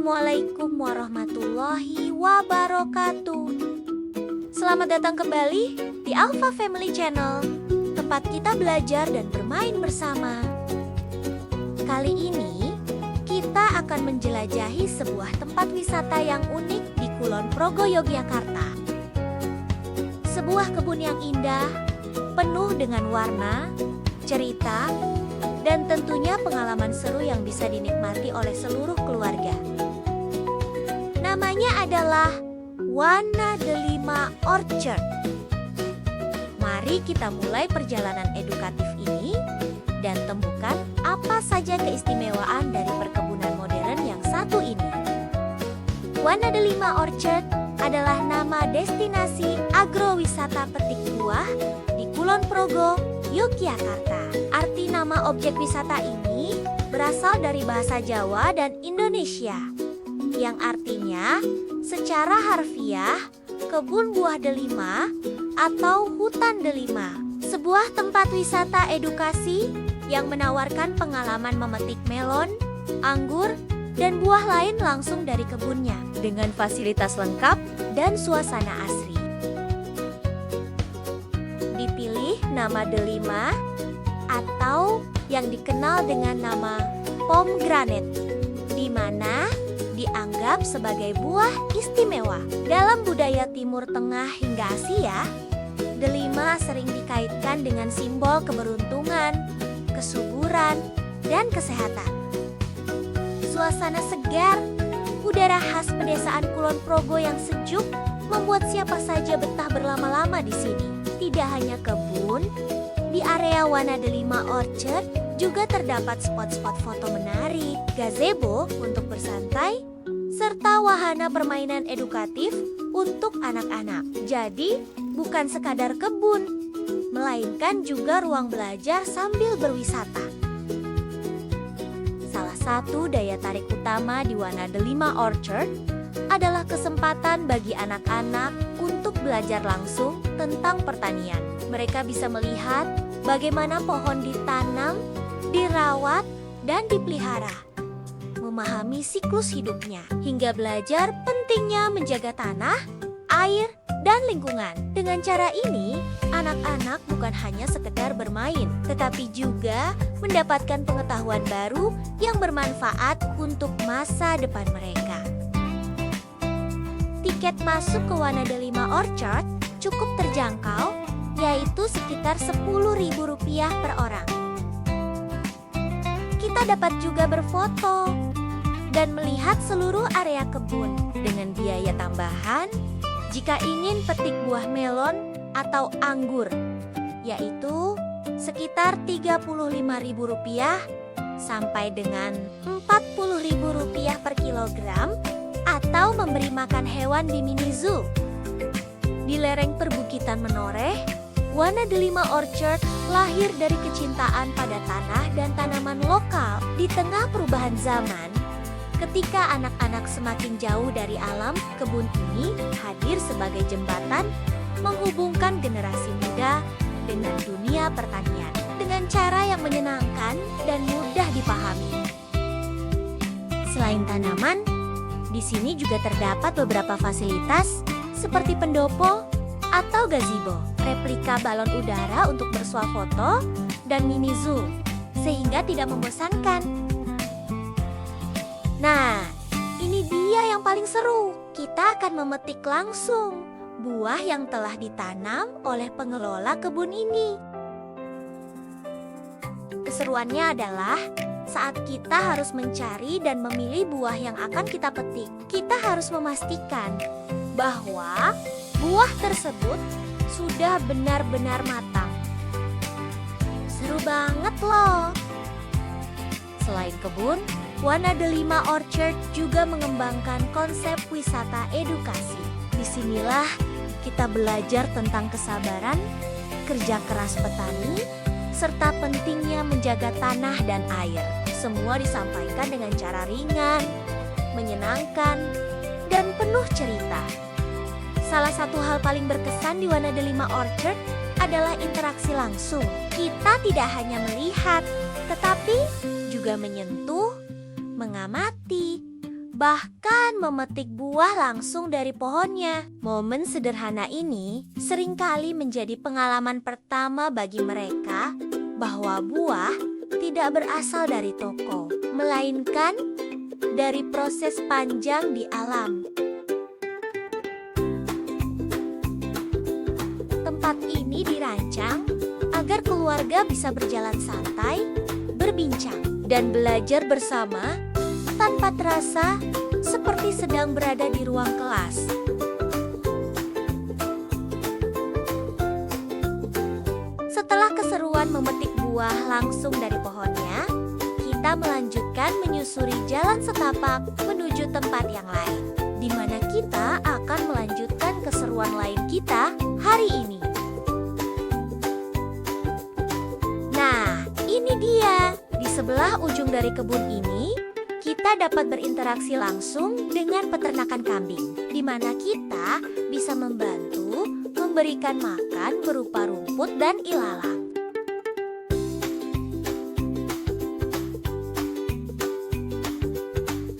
Assalamualaikum warahmatullahi wabarakatuh. Selamat datang kembali di Alpha Family Channel, tempat kita belajar dan bermain bersama. Kali ini kita akan menjelajahi sebuah tempat wisata yang unik di Kulon Progo, Yogyakarta. Sebuah kebun yang indah, penuh dengan warna, cerita, dan tentunya pengalaman seru yang bisa dinikmati oleh seluruh keluarga. Namanya adalah Wana Delima Orchard. Mari kita mulai perjalanan edukatif ini dan temukan apa saja keistimewaan dari perkebunan modern yang satu ini. Wana Delima Orchard adalah nama destinasi agrowisata petik buah di Kulon Progo, Yogyakarta. Arti nama objek wisata ini berasal dari bahasa Jawa dan Indonesia, yang artinya secara harfiah kebun buah delima atau hutan delima. Sebuah tempat wisata edukasi yang menawarkan pengalaman memetik melon, anggur, dan buah lain langsung dari kebunnya dengan fasilitas lengkap dan suasana asri. Dipilih nama delima atau yang dikenal dengan nama pomegranate, di mana dianggap sebagai buah istimewa. Dalam budaya Timur Tengah hingga Asia, delima sering dikaitkan dengan simbol keberuntungan, kesuburan, dan kesehatan. Suasana segar, udara khas pedesaan Kulon Progo yang sejuk membuat siapa saja betah berlama-lama di sini. Tidak hanya kebun, di area Wana Delima Orchard juga terdapat spot-spot foto menarik, gazebo untuk bersantai, serta wahana permainan edukatif untuk anak-anak. Jadi, bukan sekadar kebun, melainkan juga ruang belajar sambil berwisata. Salah satu daya tarik utama di Wana Delima Orchard adalah kesempatan bagi anak-anak untuk belajar langsung tentang pertanian. Mereka bisa melihat bagaimana pohon ditanam, dirawat, dan dipelihara, memahami siklus hidupnya, hingga belajar pentingnya menjaga tanah, air, dan lingkungan. Dengan cara ini, anak-anak bukan hanya sekedar bermain, tetapi juga mendapatkan pengetahuan baru yang bermanfaat untuk masa depan mereka. Tiket masuk ke Wana Delima Orchard cukup terjangkau, yaitu sekitar Rp10.000 per orang. Kita dapat juga berfoto dan melihat seluruh area kebun dengan biaya tambahan jika ingin petik buah melon atau anggur, yaitu sekitar Rp35.000 sampai dengan Rp40.000 per kilogram, atau memberi makan hewan di mini zoo. Di lereng perbukitan menoreh, Wana Delima Orchard lahir dari kecintaan pada tanah dan tanaman lokal. Di tengah perubahan zaman, ketika anak-anak semakin jauh dari alam, kebun ini hadir sebagai jembatan menghubungkan generasi muda dengan dunia pertanian dengan cara yang menyenangkan dan mudah dipahami. Selain tanaman, di sini juga terdapat beberapa fasilitas seperti pendopo atau gazebo, replika balon udara untuk bersuah foto, dan mini zoo, sehingga tidak membosankan. Nah, ini dia yang paling seru. Kita akan memetik langsung buah yang telah ditanam oleh pengelola kebun ini. Keseruannya adalah saat kita harus mencari dan memilih buah yang akan kita petik. Kita harus memastikan bahwa buah tersebut sudah benar-benar matang. Seru banget loh. Selain kebun, Wana Delima Orchard juga mengembangkan konsep wisata edukasi. Disinilah kita belajar tentang kesabaran, kerja keras petani, serta pentingnya menjaga tanah dan air. Semua disampaikan dengan cara ringan, menyenangkan, dan penuh cerita. Salah satu hal paling berkesan di Wana Delima Orchard adalah interaksi langsung. Kita tidak hanya melihat, tetapi juga menyentuh, mengamati, bahkan memetik buah langsung dari pohonnya. Momen sederhana ini seringkali menjadi pengalaman pertama bagi mereka bahwa buah tidak berasal dari toko, melainkan dari proses panjang di alam. Tempat ini dirancang agar keluarga bisa berjalan santai, berbincang, dan belajar bersama tanpa terasa seperti sedang berada di ruang kelas. Setelah keseruan memetik buah langsung dari pohonnya, kita melanjutkan menyusuri jalan setapak menuju tempat yang lain, di mana kita akan melanjutkan keseruan lain kita hari ini. Nah, ini dia. Di sebelah ujung dari kebun ini, kita dapat berinteraksi langsung dengan peternakan kambing, di mana kita bisa membantu memberikan makan berupa rumput dan ilalang.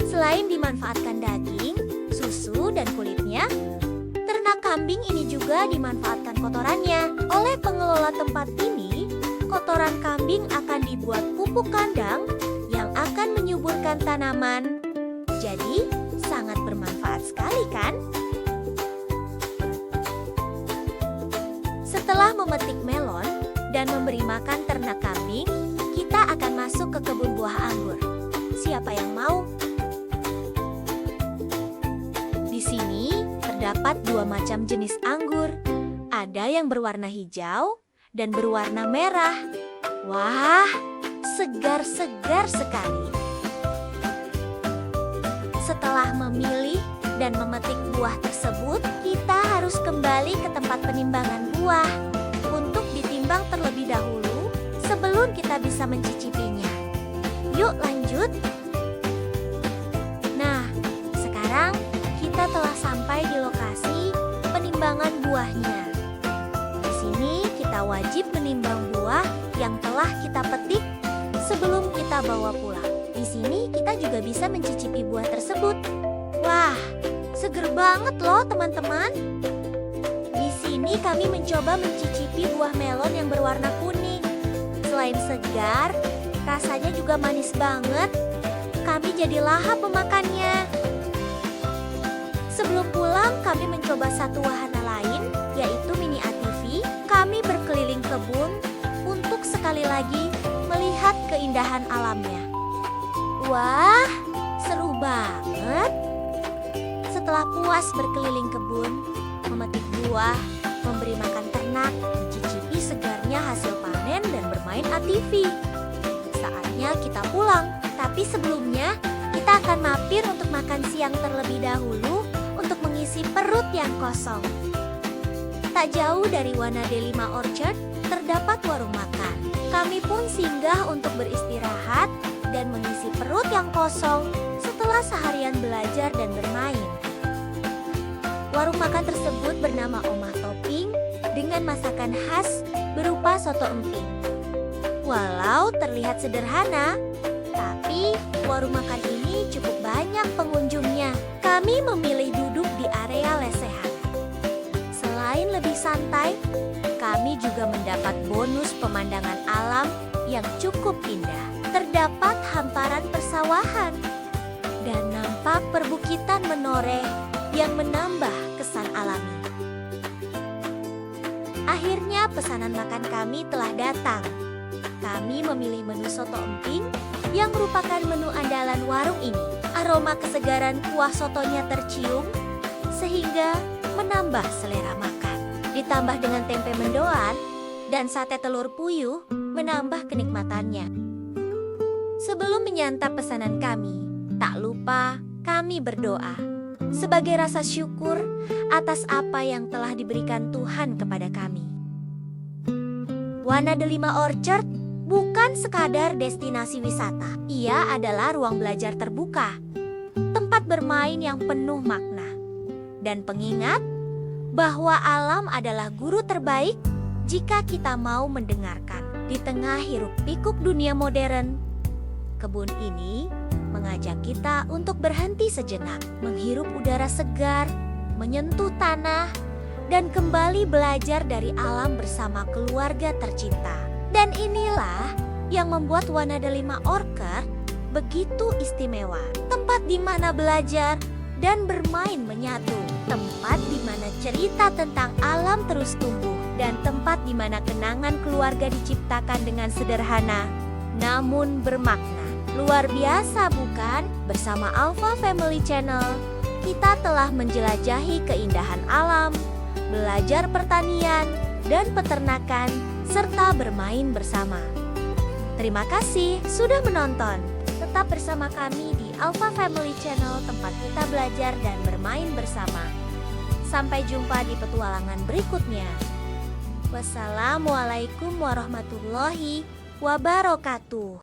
Selain dimanfaatkan daging, susu, dan kulitnya, ternak kambing ini juga dimanfaatkan kotorannya. Oleh pengelola tempat ini, kotoran kambing akan dibuat pupuk kandang yang akan menyuburkan tanaman. Jadi, sangat bermanfaat sekali kan? Setelah memetik melon dan memberi makan ternak kambing, kita akan masuk ke kebun buah anggur. Siapa yang mau? Di sini terdapat dua macam jenis anggur. Ada yang berwarna hijau dan berwarna merah. Wah, segar-segar sekali. Setelah memilih dan memetik buah tersebut, kita harus kembali ke tempat penimbangan buah untuk ditimbang terlebih dahulu sebelum kita bisa mencicipinya. Yuk lanjut. Nah, sekarang kita telah sampai di lokasi penimbangan buahnya. Di sini kita wajib menimbang buah yang telah kita petik sebelum kita bawa pulang. Di sini kita juga bisa mencicipi buah tersebut. Wah, seger banget loh teman-teman. Di sini kami mencoba mencicipi buah melon yang berwarna kuning. Selain segar, rasanya juga manis banget. Kami jadi lahap memakannya. Sebelum pulang, kami mencoba satu wahana lain, yaitu mini ATV. Kami berkeliling kebun untuk sekali lagi melihat keindahan alamnya. Wah, seru banget. Setelah puas berkeliling kebun, memetik buah, memberi makan ternak, mencicipi segarnya hasil panen, dan bermain ATV. Saatnya kita pulang, tapi sebelumnya kita akan mampir untuk makan siang terlebih dahulu untuk mengisi perut yang kosong. Tak jauh dari Wanade 5 Orchard terdapat warung makan. Kami pun singgah untuk beristirahat dan mengisi perut yang kosong setelah seharian belajar dan bermain. Warung makan tersebut bernama Omah Topping dengan masakan khas berupa soto emping. Walau terlihat sederhana, tapi warung makan ini cukup banyak pengunjungnya. Kami memilih duduk di area lesehan. Selain lebih santai, kami juga mendapat bonus pemandangan alam yang cukup indah. Terdapat hamparan persawahan dan nampak perbukitan menoreh yang menambah kesan alami. Akhirnya pesanan makan kami telah datang. Kami memilih menu soto emping yang merupakan menu andalan warung ini. Aroma kesegaran kuah sotonya tercium sehingga menambah selera makan. Ditambah dengan tempe mendoan dan sate telur puyuh menambah kenikmatannya. Sebelum menyantap pesanan kami, tak lupa kami berdoa sebagai rasa syukur atas apa yang telah diberikan Tuhan kepada kami. Wanade 5 Orchard bukan sekadar destinasi wisata. Ia adalah ruang belajar terbuka, tempat bermain yang penuh makna, dan pengingat bahwa alam adalah guru terbaik jika kita mau mendengarkan. Di tengah hiruk pikuk dunia modern, kebun ini mengajak kita untuk berhenti sejenak, menghirup udara segar, menyentuh tanah, dan kembali belajar dari alam bersama keluarga tercinta. Dan inilah yang membuat Wana Delima Orchard begitu istimewa. Tempat di mana belajar dan bermain menyatu. Tempat di mana cerita tentang alam terus tumbuh. Dan tempat di mana kenangan keluarga diciptakan dengan sederhana, namun bermakna. Luar biasa bukan? Bersama Alpha Family Channel, kita telah menjelajahi keindahan alam, belajar pertanian dan peternakan, serta bermain bersama. Terima kasih sudah menonton. Tetap bersama kami di Alpha Family Channel, tempat kita belajar dan bermain bersama. Sampai jumpa di petualangan berikutnya. Wassalamualaikum warahmatullahi wabarakatuh.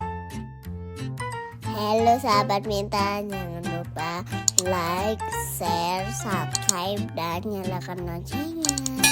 Halo sahabat Minta, jangan lupa like, share, subscribe, dan nyalakan loncengnya.